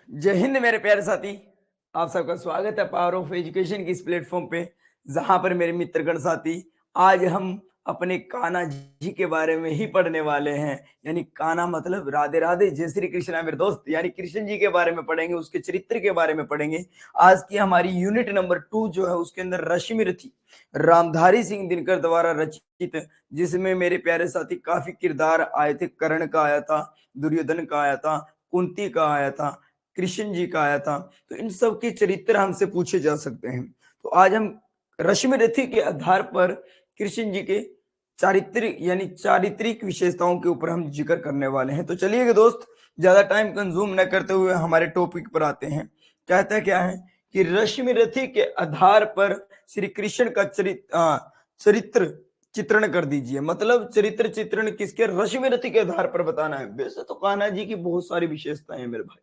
जय हिंद मेरे प्यारे साथी। आप सबका स्वागत है पावर ऑफ एजुकेशन की इस प्लेटफॉर्म पे, जहां पर मेरे मित्रगण साथी आज हम अपने कान्हा जी के बारे में ही पढ़ने वाले हैं। यानी कान्हा मतलब राधे राधे, जय श्री कृष्णा मेरे दोस्त। यानी कृष्ण जी के बारे में पढ़ेंगे, उसके चरित्र के बारे में पढ़ेंगे। आज की हमारी यूनिट नंबर 2 जो है उसके अंदर रश्मि रथी रामधारी सिंह दिनकर द्वारा रचित, जिसमें मेरे प्यारे साथी काफी किरदार आए थे। कर्ण का आया था, दुर्योधन का आया था, कुंती का आया था, कृष्ण जी का आया था। तो इन सब के चरित्र हमसे पूछे जा सकते हैं। तो आज हम रश्मि रथी के आधार पर कृष्ण जी के चारित्रिक यानी चारित्रिक विशेषताओं के ऊपर हम जिक्र करने वाले हैं। तो चलिए दोस्त, ज्यादा टाइम कंज्यूम न करते हुए हमारे टॉपिक पर आते हैं। कहता क्या है कि रश्मि रथी के आधार पर श्री कृष्ण का चरित्र चित्रण कर दीजिए। मतलब चरित्र चित्रण किसके? रश्मि रथी के आधार पर बताना है। वैसे तो कान्हा जी की बहुत सारी विशेषताएं हैं मेरे भाई,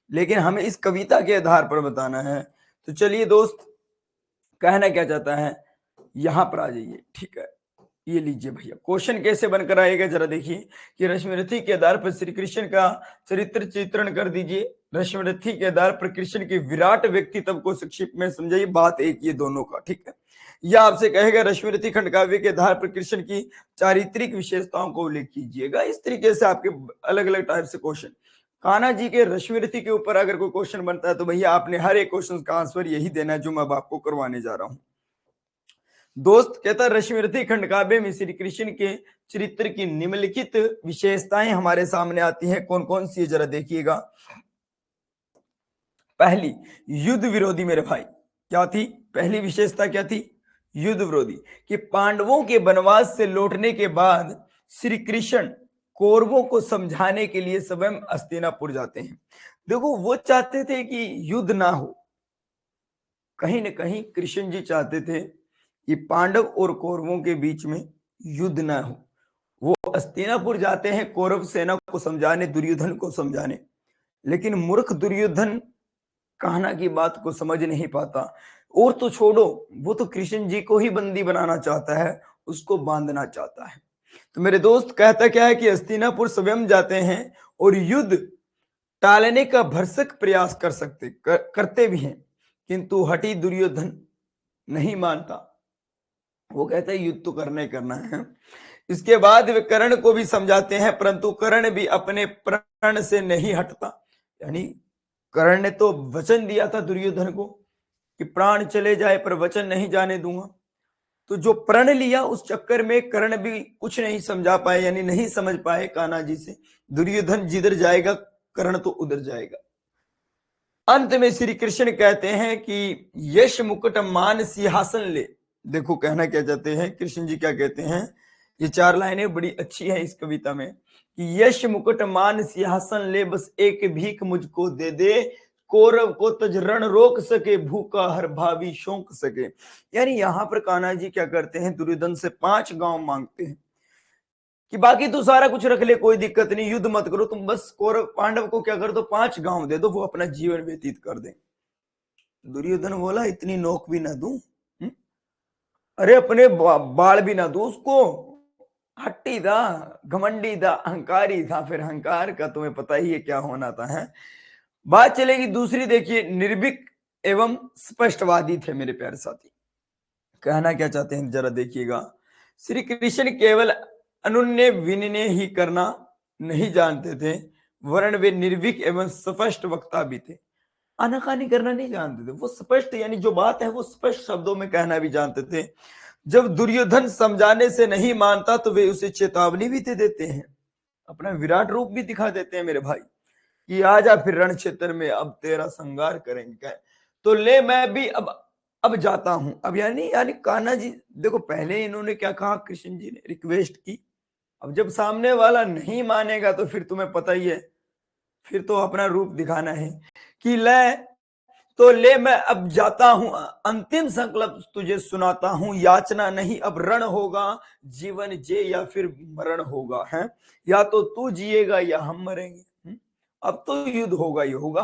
लेकिन हमें इस कविता के आधार पर बताना है। तो चलिए दोस्त, कहना क्या चाहता है, यहां पर आ जाइए। ठीक है, ये लीजिए भैया, क्वेश्चन कैसे बनकर आएगा जरा देखिए कि रश्मि रथी के आधार पर श्री कृष्ण का चरित्र चित्रण कर दीजिए। रश्मि रथी के आधार पर कृष्ण के विराट व्यक्तित्व को संक्षिप्त में समझाइए। बात एक ये दोनों का, ठीक है। यह आपसे कहेगा रश्मि रथी खंड काव्य के आधार पर कृष्ण की चारित्रिक विशेषताओं को उल्लेख कीजिएगा। इस तरीके से आपके अलग अलग टाइप से क्वेश्चन। कान्हा जी के रश्मि रथी के ऊपर अगर कोई क्वेश्चन बनता है तो भैया आपने हर एक क्वेश्चन का आंसर यही देना है जो मैं अब आपको करवाने जा रहा हूं। दोस्त कहता रश्मि रथी खंड काव्य में श्री कृष्ण के चरित्र की निम्नलिखित विशेषताएं हमारे सामने आती हैं। कौन कौन सी है जरा देखिएगा। पहली, युद्ध विरोधी मेरे भाई। क्या थी पहली विशेषता? क्या थी? युद्ध विरोधी। कि पांडवों के वनवास से लौटने के बाद श्री कृष्ण कौरवों को समझाने के लिए स्वयं हस्तिनापुर जाते हैं। देखो, वो चाहते थे कि युद्ध ना हो। कहीं ना कहीं कृष्ण जी चाहते थे कि पांडव और कौरवों के बीच में युद्ध ना हो। वो हस्तिनापुर जाते हैं कौरव सेना को समझाने, दुर्योधन को समझाने। लेकिन मूर्ख दुर्योधन कान्हा की बात को समझ नहीं पाता। और तो छोड़ो, वो तो कृष्ण जी को ही बंदी बनाना चाहता है, उसको बांधना चाहता है। तो मेरे दोस्त कहता क्या है कि हस्तिनापुर स्वयं जाते हैं और युद्ध टालने का भरसक प्रयास करते भी हैं। किंतु हठी दुर्योधन नहीं मानता। वो कहता है युद्ध तो करना ही करना है। इसके बाद वे कर्ण को भी समझाते हैं, परंतु कर्ण भी अपने प्रण से नहीं हटता। यानी कर्ण ने तो वचन दिया था दुर्योधन को कि प्राण चले जाए पर वचन नहीं जाने दूंगा। तो जो प्रण लिया उस चक्कर में कर्ण भी कुछ नहीं समझा पाए, यानी नहीं समझ पाए कान्हा जी से। दुर्योधन जिधर जाएगा कर्ण तो उधर जाएगा। अंत में श्री कृष्ण कहते हैं कि यश मुकुट मान सिंहासन ले। देखो कहना क्या चाहते हैं कृष्ण जी, क्या कहते हैं? ये 4 लाइनें बड़ी अच्छी है इस कविता में कि यश मुकुट मान सिंहासन ले, बस एक भीख मुझको दे दे, कौरव को तज रण रोक सके, भूखा हर भावी शोक सके। यानी यहां पर कान्हा जी क्या करते हैं, दुर्योधन से 5 गांव मांगते हैं कि बाकी तू सारा कुछ रख ले, कोई दिक्कत नहीं, युद्ध मत करो, तुम बस कौरव पांडव को क्या कर दो, 5 गांव दे दो, वो अपना जीवन व्यतीत कर दे। दुर्योधन बोला इतनी नोक भी ना दूं, अरे अपने बाल भी ना दूं उसको। हट्टी था, घमंडी था, अहंकारी था। फिर अहंकार का तुम्हें पता ही है क्या होना था, है। बात चलेगी दूसरी। देखिए, निर्भीक एवं स्पष्टवादी थे मेरे प्यारे साथी। कहना क्या चाहते हैं जरा देखिएगा। श्री कृष्ण केवल अनुन्य विनय ही करना नहीं जानते थे, वर्ण वे निर्भीक एवं स्पष्ट वक्ता भी थे। आनाकानी करना नहीं जानते थे, वो स्पष्ट, यानी जो बात है वो स्पष्ट शब्दों में कहना भी जानते थे। जब दुर्योधन समझाने से नहीं मानता तो वे उसे चेतावनी भी दे देते हैं, अपना विराट रूप भी दिखा देते हैं मेरे भाई कि आजा फिर रण क्षेत्र में, अब तेरा संहार करेंगे। तो ले मैं भी अब जाता हूं। अब यानी कान्हा जी देखो, पहले इन्होंने क्या कहा, कृष्ण जी ने रिक्वेस्ट की। अब जब सामने वाला नहीं मानेगा तो फिर तुम्हें पता ही है, फिर तो अपना रूप दिखाना है कि ले मैं अब जाता हूं, अंतिम संकल्प तुझे सुनाता हूं, याचना नहीं अब रण होगा, जीवन जे या फिर मरण होगा, है। या तो तू जिएगा या हम मरेंगे। अब तो युद्ध होगा ही होगा,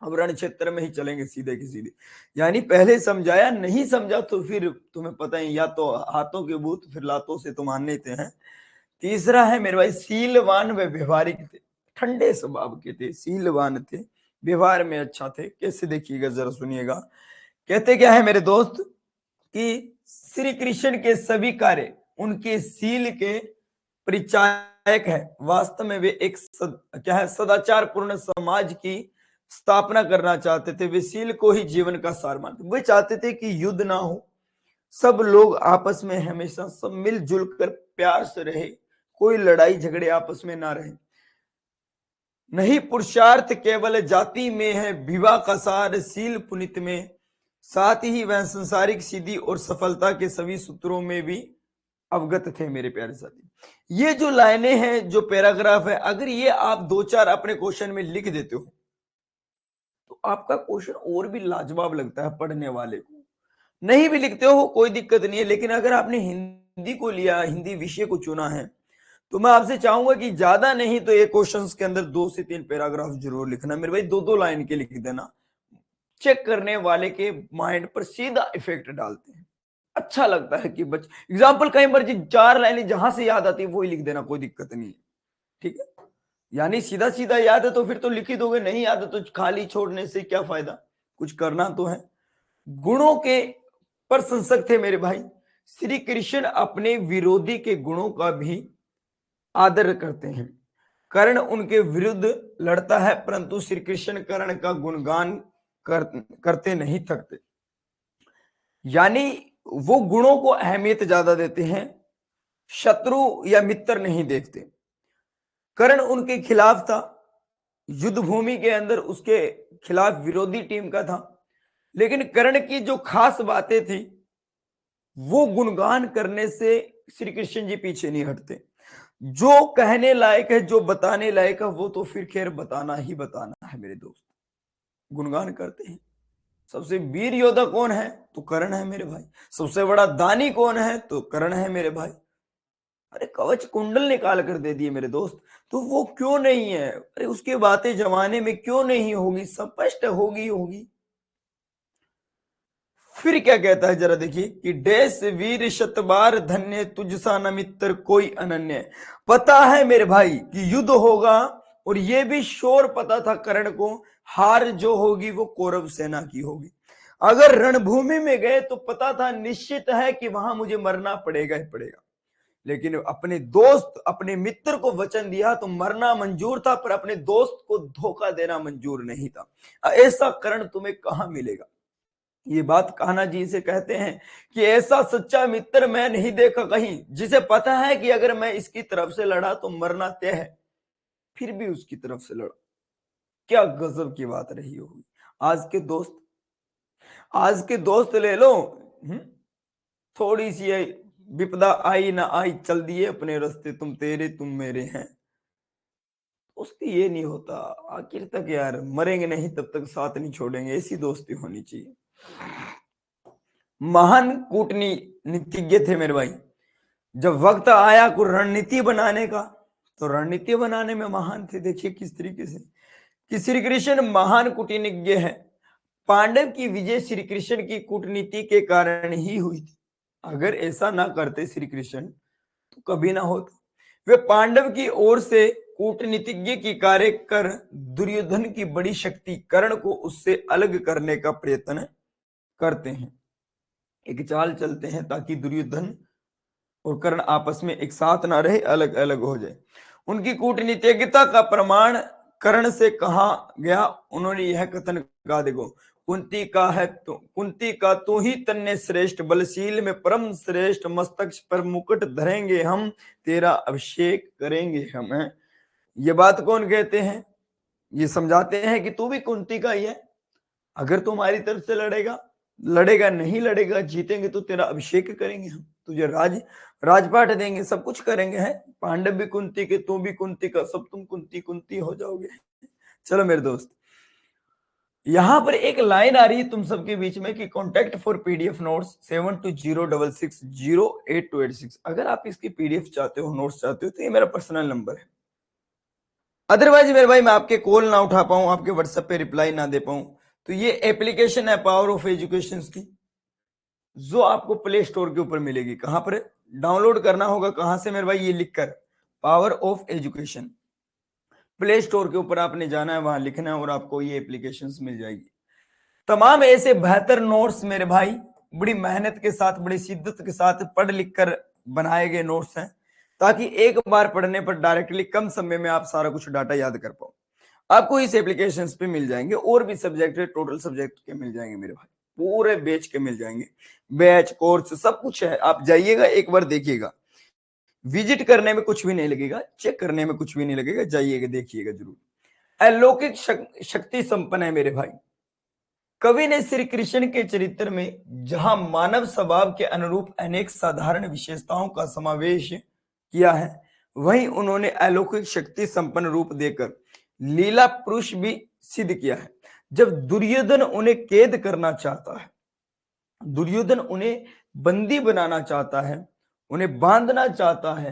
अब रण क्षेत्र में ही चलेंगे सीधे की सीधे। यानी पहले समझाया, नहीं समझा तो फिर तुम्हें पता ही, या तो हाथों के भूत फिर लातों से तो मानने थे, हैं। तीसरा है मेरे भाई, शीलवान व व्यवहारिक थे, ठंडे स्वभाव के थे, शीलवान थे, व्यवहार में अच्छा थे। कैसे, देखिएगा जरा सुनिएगा। कहते क्या है मेरे दोस्त कि श्री कृष्ण के सभी कार्य उनके शील के परिचायक है। वास्तव में वे एक क्या है, सदाचार पूर्ण समाज की स्थापना करना चाहते थे। वे शील को ही जीवन का सार मानते। वे चाहते थे कि युद्ध ना हो, सब लोग आपस में हमेशा सब मिलजुल कर प्यार से रहे, कोई लड़ाई झगड़े आपस में ना रहे। नहीं पुरुषार्थ केवल जाति में है, विवाह का सार शील पुनित में, साथ ही वह संसारिक सिद्धि और सफलता के सभी सूत्रों में भी अवगत थे। मेरे प्यारे साथी, ये जो लाइनें हैं, जो पैराग्राफ है, अगर ये आप दो चार अपने क्वेश्चन में लिख देते हो तो आपका क्वेश्चन और भी लाजवाब लगता है पढ़ने वाले को। नहीं भी लिखते हो कोई दिक्कत नहीं है, लेकिन अगर आपने हिंदी को लिया, हिंदी विषय को चुना है, तो मैं आपसे चाहूंगा कि ज्यादा नहीं तो एक क्वेश्चंस के अंदर 2 से 3 पैराग्राफ जरूर लिखना मेरे भाई। 2-2 लाइन के लिख देना। चेक करने वाले के माइंड पर सीधा इफेक्ट डालते हैं। अच्छा लगता है कि एग्जाम्पल कहीं मर्जी 4 लाइनें जहां से याद आती है वही लिख देना, कोई दिक्कत नहीं है। ठीक है, यानी सीधा सीधा याद है तो फिर तो लिख ही दोगे, नहीं याद है तो खाली छोड़ने से क्या फायदा, कुछ करना तो है। गुणों के प्रशंसक थे मेरे भाई। श्री कृष्ण अपने विरोधी के गुणों का भी आदर करते हैं। कर्ण उनके विरुद्ध लड़ता है, परंतु श्री कृष्ण कर्ण का गुणगान करते नहीं थकते। यानी वो गुणों को अहमियत ज्यादा देते हैं, शत्रु या मित्र नहीं देखते। कर्ण उनके खिलाफ था, युद्ध भूमि के अंदर उसके खिलाफ विरोधी टीम का था, लेकिन कर्ण की जो खास बातें थी वो गुणगान करने से श्री कृष्ण जी पीछे नहीं हटते। जो कहने लायक है, जो बताने लायक है, वो तो फिर खैर बताना ही बताना है मेरे दोस्त। गुणगान करते हैं। सबसे वीर योद्धा कौन है? तो कर्ण है मेरे भाई। सबसे बड़ा दानी कौन है? तो कर्ण है मेरे भाई। अरे कवच कुंडल निकाल कर दे दिए मेरे दोस्त, तो वो क्यों नहीं है? अरे उसकी बातें जमाने में क्यों नहीं होगी? स्पष्ट होगी होगी। फिर क्या कहता है जरा देखिए कि देश वीर शतबार धन्य, तुझसा न मित्र कोई अनन्य। पता है मेरे भाई कि युद्ध होगा, और ये भी श्योर पता था कर्ण को, हार जो होगी वो कौरव सेना की होगी। अगर रणभूमि में गए तो पता था निश्चित है कि वहां मुझे मरना पड़ेगा ही पड़ेगा, लेकिन अपने दोस्त अपने मित्र को वचन दिया तो मरना मंजूर था, पर अपने दोस्त को धोखा देना मंजूर नहीं था। ऐसा कर्ण तुम्हें कहां मिलेगा? ये बात कान्हा जी से कहते हैं कि ऐसा सच्चा मित्र मैं नहीं देखा कहीं, जिसे पता है कि अगर मैं इसकी तरफ से लड़ा तो मरना तय है, फिर भी उसकी तरफ से लड़ा। क्या गजब की बात रही होगी। आज के दोस्त, आज के दोस्त ले लो, थोड़ी सी विपदा आई ना आई, चल दिए अपने रास्ते, तुम तेरे तुम मेरे हैं। दोस्ती ये नहीं होता, आखिर तक यार मरेंगे नहीं तब तक साथ नहीं छोड़ेंगे, ऐसी दोस्ती होनी चाहिए। महान कूटनीतिज्ञ थे मेरे भाई। जब वक्त आया को रणनीति बनाने का, तो रणनीति बनाने में महान थे। देखिए किस तरीके से कि श्री कृष्ण महान कूटनीतिज्ञ है। पांडव की विजय श्री कृष्ण की कूटनीति के कारण ही हुई थी। अगर ऐसा ना करते श्री कृष्ण तो कभी ना होता। वे पांडव की ओर से कूटनीतिज्ञ की कार्य कर दुर्योधन की बड़ी शक्ति कर्ण को उससे अलग करने का प्रयत्न करते हैं। एक चाल चलते हैं ताकि दुर्योधन और कर्ण आपस में एक साथ ना रहे, अलग अलग हो जाए। उनकी कूटनीतिज्ञता का प्रमाण कर्ण से कहा गया। उन्होंने यह कथन कहा, देखो कुंती का तू ही तन्य श्रेष्ठ, बलशील में परम श्रेष्ठ, मस्तक पर मुकुट धरेंगे हम, तेरा अभिषेक करेंगे हम। ये बात कौन कहते हैं? ये समझाते हैं कि तू भी कुंती का ही है। अगर तुम्हारी तरफ से लड़ेगा, लड़ेगा नहीं लड़ेगा, जीतेंगे तो तेरा अभिषेक करेंगे हम, तुझे राजपाट देंगे, सब कुछ करेंगे। हैं पांडव भी कुंती के, तू भी कुंती का, सब तुम कुंती कुंती हो जाओगे। चलो मेरे दोस्त, यहां पर एक लाइन आ रही है तुम सबके बीच में कि कॉन्टेक्ट फॉर पीडीएफ नोट्स 7206608286। अगर आप इसकी पीडीएफ चाहते हो, नोट्स चाहते हो, तो ये मेरा पर्सनल नंबर है। अदरवाइज मेरे भाई मैं आपके कॉल ना उठा पाऊं, आपके व्हाट्सएप पे रिप्लाई ना दे पाऊं, तो ये एप्लीकेशन है पावर ऑफ एजुकेशन की, जो आपको प्ले स्टोर के ऊपर मिलेगी। कहां पर डाउनलोड करना होगा? कहां से मेरे भाई? ये लिखकर power of education. Play store के ऊपर आपने जाना है, वहां लिखना है और आपको ये एप्लीकेशंस मिल जाएगी। तमाम ऐसे बेहतर नोट्स मेरे भाई बड़ी मेहनत के साथ, बड़ी शिद्दत के साथ पढ़ लिख कर बनाए गए नोट्स हैं, ताकि एक बार पढ़ने पर डायरेक्टली कम समय में आप सारा कुछ डाटा याद कर पाओ। आपको इस एप्लीकेशंस पे मिल जाएंगे, और भी सब्जेक्ट है, टोटल सब्जेक्ट के मिल जाएंगे मेरे भाई, पूरे बैच के मिल जाएंगे, बैच कोर्स सब कुछ है। आप जाइएगा, एक बार देखिएगा, विजिट करने में कुछ भी नहीं लगेगा, चेक करने में कुछ भी नहीं लगेगा, जाइएगा देखिएगा जरूर। अलौकिक शक्ति संपन्न है मेरे भाई। कवि ने श्री कृष्ण के चरित्र में जहां मानव स्वभाव के अनुरूप अनेक साधारण विशेषताओं का समावेश किया है, वहीं उन्होंने अलौकिक शक्ति संपन्न रूप देकर लीला पुरुष भी सिद्ध किया है। जब दुर्योधन उन्हें कैद करना चाहता है, दुर्योधन उन्हें बंदी बनाना चाहता है, उन्हें बांधना चाहता है,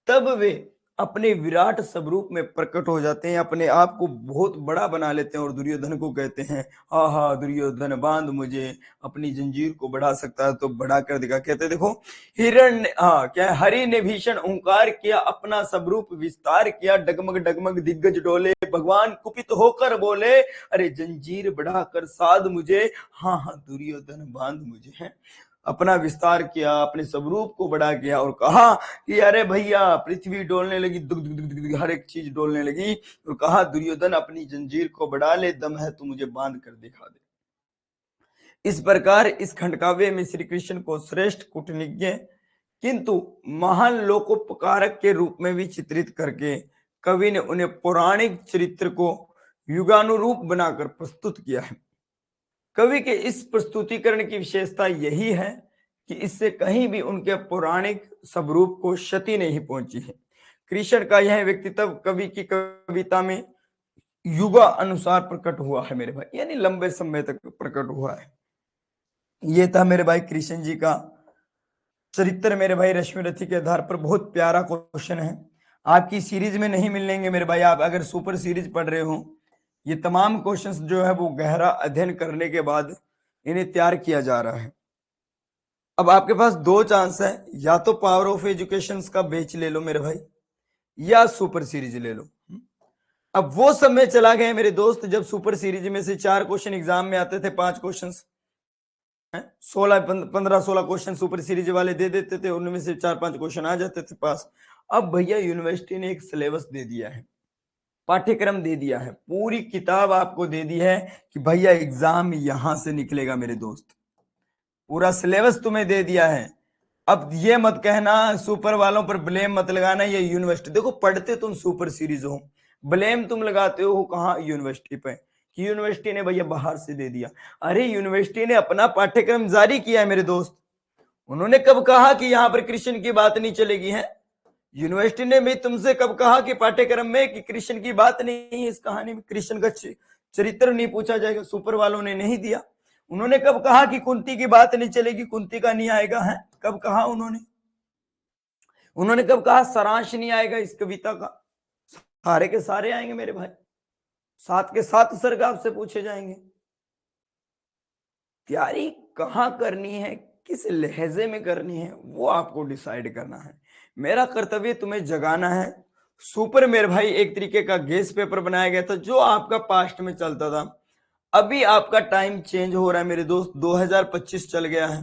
तब वे अपने विराट स्वरूप में प्रकट हो जाते हैं, अपने आप को बहुत बड़ा बना लेते हैं और दुर्योधन को कहते हैं, आहा दुर्योधन बांध मुझे, अपनी जंजीर को बढ़ा सकता है तो बढ़ा कर दिखा। कहते देखो, हिरण क्या हरि ने भीषण ओंकार किया, अपना स्वरूप विस्तार किया, डगमग डगमग दिग्गज डोले, भगवान कुपित होकर बोले, अरे जंजीर बढ़ाकर साध मुझे, हाँ हाँ दुर्योधन बांध मुझे है। अपना विस्तार किया, अपने स्वरूप को बड़ा किया और कहा कि अरे भैया पृथ्वी डोलने लगी, दुग दुग दुग दुग हर एक चीज डोलने लगी, और कहा दुर्योधन अपनी जंजीर को बढ़ा ले, दम है तो मुझे बांध कर दिखा दे। इस प्रकार इस खंडकाव्य में श्री कृष्ण को श्रेष्ठ कूटनीतिज्ञ किंतु महान लोकोपकारक के रूप में भी चित्रित करके कवि ने उन्हें पौराणिक चरित्र को युगानुरूप बनाकर प्रस्तुत किया है। कवि के इस प्रस्तुतिकरण की विशेषता यही है कि इससे कहीं भी उनके पौराणिक स्वरूप को क्षति नहीं पहुंची है। कृष्ण का यह व्यक्तित्व कवि की कविता में युगा अनुसार प्रकट हुआ है मेरे भाई, यानी लंबे समय तक प्रकट हुआ है। ये था मेरे भाई कृष्ण जी का चरित्र मेरे भाई रश्मि रथी के आधार पर। बहुत प्यारा क्वेश्चन है, आपकी सीरीज में नहीं मिलेंगे मेरे भाई। आप अगर सुपर सीरीज पढ़ रहे हो, ये तमाम क्वेश्चंस जो है वो गहरा अध्ययन करने के बाद इन्हें तैयार किया जा रहा है। अब आपके पास दो चांस है, या तो पावर ऑफ एजुकेशन का बैच ले लो मेरे भाई, या सुपर सीरीज ले लो। अब वो समय चला गया मेरे दोस्त जब सुपर सीरीज में से 4 क्वेश्चन एग्जाम में आते थे, 5 क्वेश्चन, 15-16 क्वेश्चन सुपर सीरीज वाले दे देते थे, उनमें से 4-5 क्वेश्चन आ जाते थे पास। अब भैया यूनिवर्सिटी ने एक सिलेबस दे दिया है, पाठ्यक्रम दे दिया है, पूरी किताब आपको दे दी है कि भैया एग्जाम यहां से निकलेगा मेरे दोस्त, पूरा सिलेबस तुम्हें दे दिया है। अब ये मत कहना, सुपर वालों पर ब्लेम मत लगाना, ये यूनिवर्सिटी, देखो पढ़ते तुम सुपर सीरीज हो, ब्लेम तुम लगाते हो कहाँ, यूनिवर्सिटी पे, कि यूनिवर्सिटी ने भैया बाहर से दे दिया। अरे यूनिवर्सिटी ने अपना पाठ्यक्रम जारी किया है मेरे दोस्त, उन्होंने कब कहा कि यहाँ पर कृष्ण की बात नहीं चलेगी है? यूनिवर्सिटी ने भी तुमसे कब कहा कि पाठ्यक्रम में कि कृष्ण की बात नहीं है, इस कहानी में कृष्ण का चरित्र नहीं पूछा जाएगा? सुपर वालों ने नहीं दिया। उन्होंने कब कहा कि कुंती की बात नहीं चलेगी, कुंती का नहीं आएगा है? कब कहा उन्होंने? उन्होंने कब कहा सारांश नहीं आएगा इस कविता का? सारे के सारे आएंगे मेरे भाई, 7 के 7 सर्ग आपसे पूछे जाएंगे। तैयारी कहाँ करनी है, किस लहजे में करनी है, वो आपको डिसाइड करना है। मेरा कर्तव्य तुम्हें जगाना है। सुपर मेरे भाई एक तरीके का गेस पेपर बनाया गया था जो आपका पास्ट में चलता था। अभी आपका टाइम चेंज हो रहा है मेरे दोस्त, 2025 चल गया है।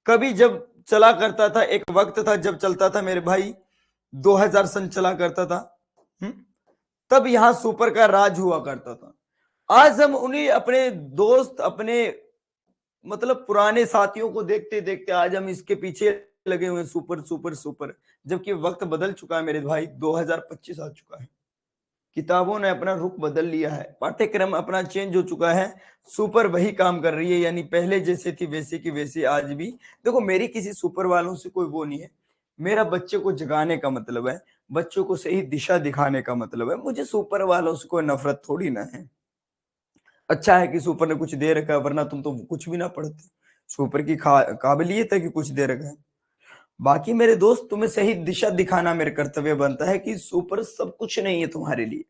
कभी जब चला करता था, एक वक्त था जब चलता था मेरे भाई, 2000 सन चला करता था, तब यहां सुपर का राज हुआ करता था। आज हम उन्हीं अपने दोस्त, अपने मतलब पुराने साथियों को देखते देखते आज हम इसके पीछे लगे हुए हैं, सुपर सुपर सुपर, जबकि वक्त बदल चुका है मेरे भाई, 2025 आ चुका है। किताबों ने अपना रुख बदल लिया है, पाठ्यक्रम अपना चेंज हो चुका है, सुपर वही काम कर रही है, यानी पहले जैसे थी वैसे की वैसे आज भी। देखो मेरी किसी सुपर वालों से कोई वो नहीं है, मेरा बच्चे को जगाने का मतलब है, बच्चों को सही दिशा दिखाने का मतलब है। मुझे सुपर वालों से कोई नफरत थोड़ी ना है। अच्छा है कि सुपर ने कुछ दे रखा है, वरना तुम तो कुछ भी ना पढ़ते। सुपर की काबिलियत है कि कुछ दे रखा है। बाकी मेरे दोस्त तुम्हें सही दिशा दिखाना मेरा कर्तव्य बनता है कि सुपर सब कुछ नहीं है तुम्हारे लिए।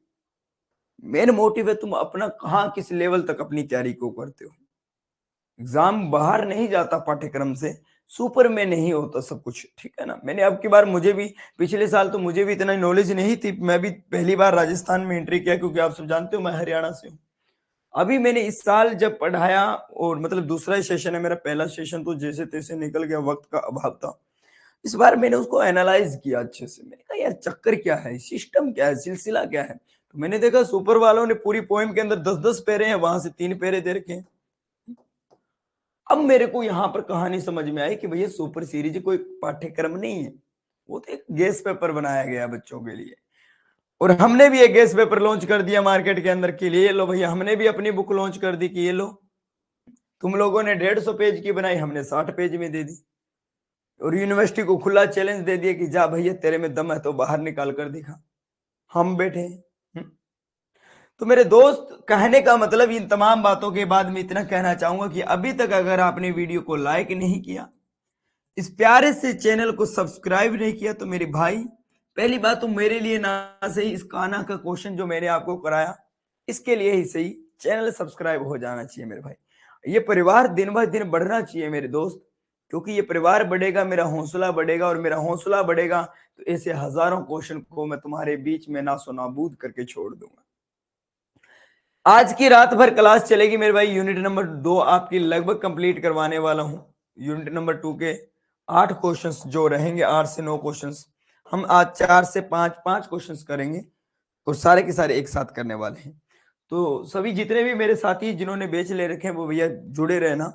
मेन मोटिव है तुम अपना कहाँ किस लेवल तक अपनी तैयारी को करते हो। एग्जाम बाहर नहीं जाता पाठ्यक्रम से, सुपर में नहीं होता सब कुछ, ठीक है ना। मैंने अब की बार, मुझे भी पिछले साल तो मुझे भी इतना नॉलेज नहीं थी, मैं भी पहली बार राजस्थान में एंट्री किया, क्योंकि आप सब जानते हो मैं हरियाणा से हूँ। अभी मैंने इस साल जब पढ़ाया, और मतलब दूसरा ही सेशन है मेरा, पहला सेशन तो जैसे तैसे निकल गया, वक्त का अभाव था। इस बार मैंने उसको एनालाइज किया अच्छे से, मैंने कहा यार चक्कर क्या है, सिस्टम क्या है, सिलसिला क्या है। तो मैंने देखा सुपर वालों ने पूरी पोएम के अंदर 10-10 पेरे हैं, वहां से 3 पेरे दे रखे हैं। अब मेरे को यहाँ पर कहानी समझ में आई कि भैया सुपर सीरीज कोई पाठ्यक्रम नहीं है, वो तो एक गेस पेपर बनाया गया है बच्चों के लिए। और हमने भी एक गेस पेपर लॉन्च कर दिया मार्केट के अंदर के लिए, ये लो भैया, हमने भी अपनी बुक लॉन्च कर दी कि ये लो, तुम लोगों ने 150 पेज की बनाई, हमने 60 पेज में दे दी। और यूनिवर्सिटी को खुला चैलेंज दे दिया कि जा भैया, तेरे में दम है तो बाहर निकाल कर दिखा। हम बैठे हैं। तो मेरे दोस्त, कहने का मतलब, इन तमाम बातों के बाद मैं इतना कहना चाहूंगा कि अभी तक अगर आपने वीडियो को लाइक नहीं किया, इस प्यारे से चैनल को सब्सक्राइब नहीं किया, तो मेरे भाई, पहली बात तो मेरे लिए ना सही, इस कान्हा का क्वेश्चन जो मैंने आपको कराया, इसके लिए ही सही चैनल सब्सक्राइब हो जाना चाहिए मेरे भाई। ये परिवार दिन ब दिन बढ़ना चाहिए मेरे दोस्त, क्योंकि ये परिवार बढ़ेगा, मेरा हौसला बढ़ेगा, और मेरा हौसला बढ़ेगा तो ऐसे हजारों क्वेश्चन को मैं तुम्हारे बीच में नासो नाबूद करके छोड़ दूंगा। आज की रात भर क्लास चलेगी मेरे भाई। यूनिट नंबर 2 आपकी लगभग कंप्लीट करवाने वाला हूं। यूनिट नंबर 2 के 8 क्वेश्चंस जो रहेंगे, 8 से 9 क्वेश्चंस, हम आज 4 से 5 क्वेश्चंस करेंगे, और सारे के सारे एक साथ करने वाले हैं। तो सभी जितने भी मेरे साथी जिन्होंने बेच ले रखे हैं, वो भैया जुड़े रहना,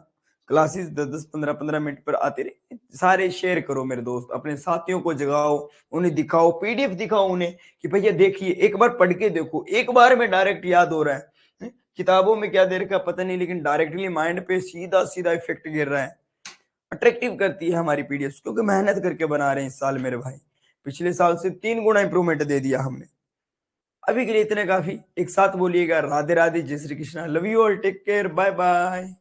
क्लासेस 10-10 15-15 मिनट पर आते रहे, सारे शेयर करो मेरे दोस्त, अपने साथियों को जगाओ, उन्हें दिखाओ, पीडीएफ दिखाओ उन्हें कि भैया देखिए, एक बार पढ़ के देखो, एक बार में डायरेक्ट याद हो रहा है। किताबों में क्या दे रखा है पता नहीं, लेकिन डायरेक्टली माइंड पे सीधा सीधा इफेक्ट गिर रहा है। अट्रैक्टिव करती है हमारी पीडीएफ, क्योंकि मेहनत करके बना रहे हैं इस साल मेरे भाई। पिछले साल से 3 गुना इंप्रूवमेंट दे दिया हमने। अभी के लिए इतने काफी। एक साथ बोलिएगा राधे राधे, जय Shri Krishna, love you all, take care, bye bye.